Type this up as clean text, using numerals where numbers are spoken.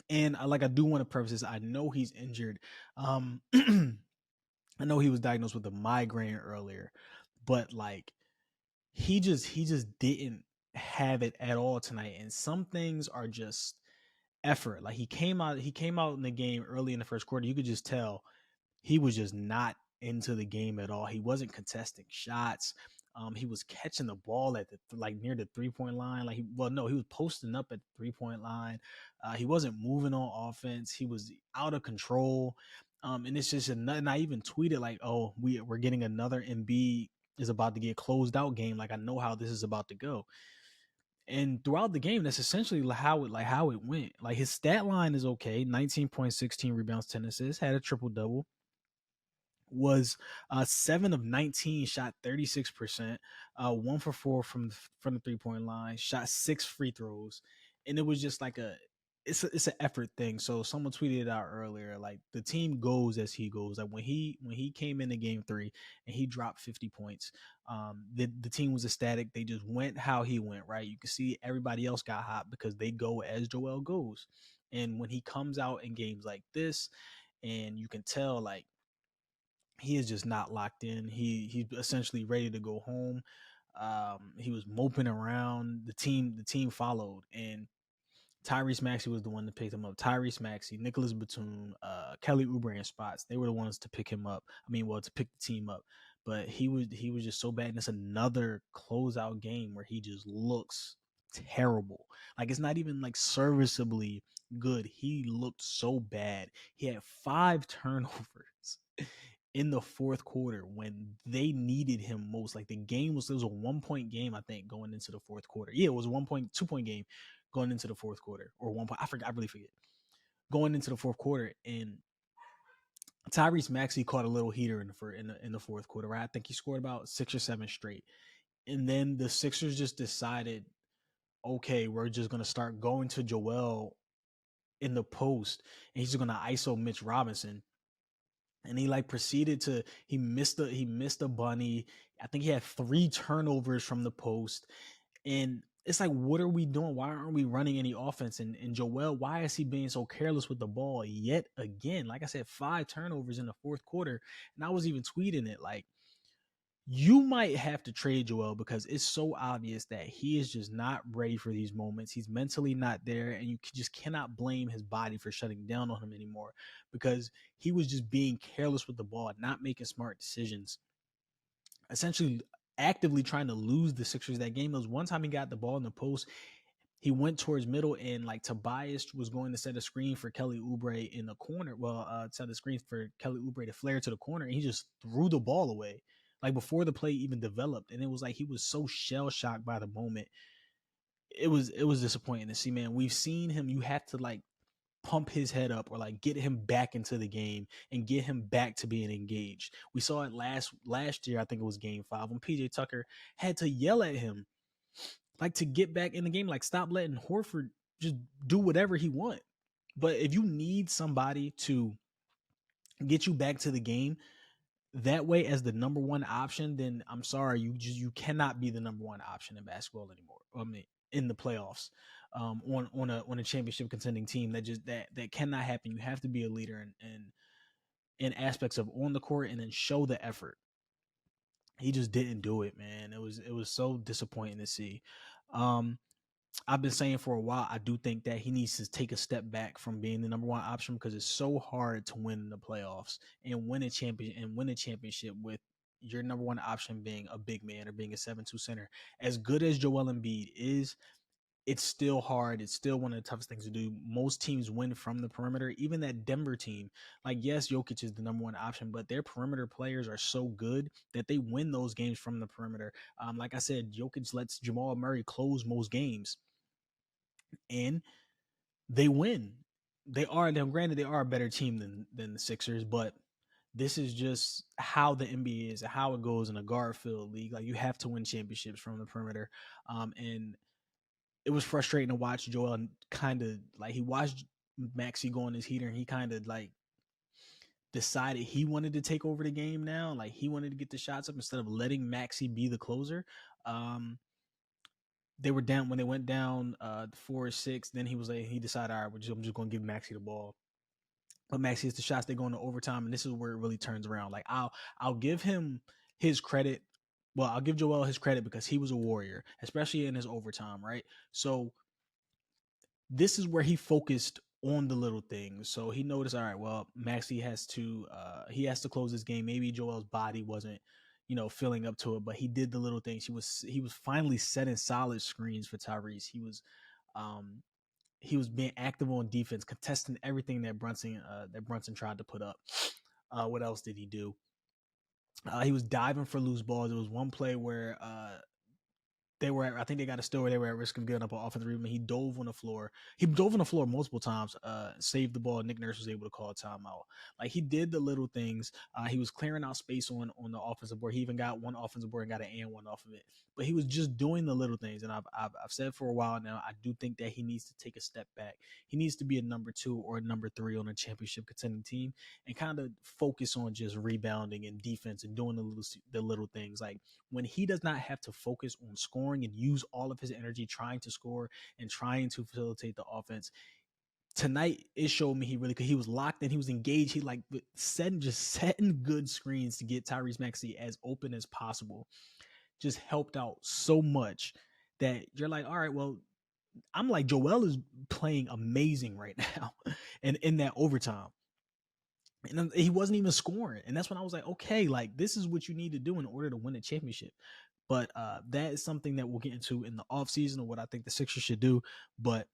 And I do want to preface this. I know he's injured. I know he was diagnosed with a migraine earlier, but like he just didn't have it at all tonight. And some things are just effort. Like he came out in the game early in the first quarter. You could just tell he was just not into the game at all. He wasn't contesting shots. He was catching the ball at the near the 3 point line. He was posting up at the 3 point line. He wasn't moving on offense. He was out of control. And it's just and I even tweeted like, "Oh, we're getting another Embiid is about to get closed out game. Like I know how this is about to go." And throughout the game, that's essentially how it went. Like his stat line is okay: 19 points, 16 rebounds, 10 assists, had a triple double, was 7 of 19, shot 36%, 1 for 4 from the 3 point line, shot 6 free throws, and it was just like it's an effort thing. So someone tweeted it out earlier, like the team goes as he goes. Like when he came into game 3 and he dropped 50 points, the team was ecstatic. They just went how he went, right? You can see everybody else got hot because they go as Joel goes. And when he comes out in games like this, and you can tell like he is just not locked in. He's essentially ready to go home. He was moping around. The team followed, and Tyrese Maxey was the one to pick him up. Tyrese Maxey, Nicholas Batum, Kelly Oubre, and Spots. They were the ones to pick him up. I mean, well, to pick the team up. But he was just so bad. And it's another closeout game where he just looks terrible. Like it's not even like serviceably good. He looked so bad. He had 5 turnovers in the fourth quarter when they needed him most. Like it was a 1 point game, I think, going into the fourth quarter. Yeah, it was a 2 point game going into the fourth quarter, or 1 point. I really forget. Going into the fourth quarter, and Tyrese Maxey caught a little heater in the fourth quarter. Right, I think he scored about 6 or 7 straight, and then the Sixers just decided, okay, we're just gonna start going to Joel in the post, and he's just gonna ISO Mitch Robinson. And he like proceeded to he missed a bunny. I think he had 3 turnovers from the post. And it's like, what are we doing? Why aren't we running any offense? And Joel, why is he being so careless with the ball yet again? Like I said, 5 turnovers in the fourth quarter. And I was even tweeting it like, you might have to trade Joel because it's so obvious that he is just not ready for these moments. He's mentally not there, and you just cannot blame his body for shutting down on him anymore because he was just being careless with the ball, not making smart decisions, essentially actively trying to lose the Sixers that game. There was one time he got the ball in the post. He went towards middle, and like Tobias was going to set a screen for Kelly Oubre in the corner. Well, set the screen for Kelly Oubre to flare to the corner, and he just threw the ball away, like before the play even developed. And it was like he was so shell shocked by the moment. It was disappointing to see, man. We've seen him. You have to like pump his head up or like get him back into the game and get him back to being engaged. We saw it last year. I think it was game 5 when PJ Tucker had to yell at him like to get back in the game, like stop letting Horford just do whatever he want. But if you need somebody to get you back to the game that way as the number one option, then I'm sorry, you cannot be the number one option in basketball anymore. I mean, in the playoffs, on a championship contending team, that cannot happen. You have to be a leader in aspects of on the court and then show the effort. He just didn't do it, man. It was so disappointing to see. Um, I've been saying for a while, I do think that he needs to take a step back from being the number one option because it's so hard to win in the playoffs and win a championship with your number one option being a big man or being a 7-2 center. As good as Joel Embiid is, it's still hard. It's still one of the toughest things to do. Most teams win from the perimeter. Even that Denver team, like yes, Jokic is the number one option, but their perimeter players are so good that they win those games from the perimeter. Like I said, Jokic lets Jamal Murray close most games and they win. Granted, they are a better team than the Sixers, but this is just how the NBA is, how it goes in a guard filled league. Like you have to win championships from the perimeter. And it was frustrating to watch Joel kind of like he watched Maxey go on his heater and he kind of like decided he wanted to take over the game now. Like he wanted to get the shots up instead of letting Maxey be the closer. Um, they were down when they went down 4-6. Then he decided, all right, I'm just going to give Maxey the ball. But Maxey hits the shots. They go into overtime, and this is where it really turns around. Like I'll give him his credit. Well, I'll give Joel his credit because he was a warrior, especially in his overtime, right? So this is where he focused on the little things. So he noticed, all right, well, Maxey has to close this game. Maybe Joel's body wasn't, filling up to it, but he did the little things. He was finally setting solid screens for Tyrese. He was being active on defense, contesting everything that Brunson tried to put up. What else did he do? He was diving for loose balls. There was one play where I think they got a steal where they were at risk of giving up an offensive rebound. He dove on the floor. He dove on the floor multiple times, saved the ball. Nick Nurse was able to call a timeout. Like, he did the little things. He was clearing out space on the offensive board. He even got one offensive board and got an and one off of it. But he was just doing the little things. And I've said for a while now, I do think that he needs to take a step back. He needs to be a number 2 or a number 3 on a championship contending team and kind of focus on just rebounding and defense and doing the little things. Like, when he does not have to focus on scoring and use all of his energy trying to score and trying to facilitate the offense, tonight it showed me he was locked in, he was engaged, he like setting good screens to get Tyrese Maxey as open as possible. Just helped out so much that you're like, all right, well, I'm like, Joel is playing amazing right now, and in that overtime. And he wasn't even scoring. And that's when I was like, okay, like, this is what you need to do in order to win a championship. But that is something that we'll get into in the offseason, or what I think the Sixers should do. But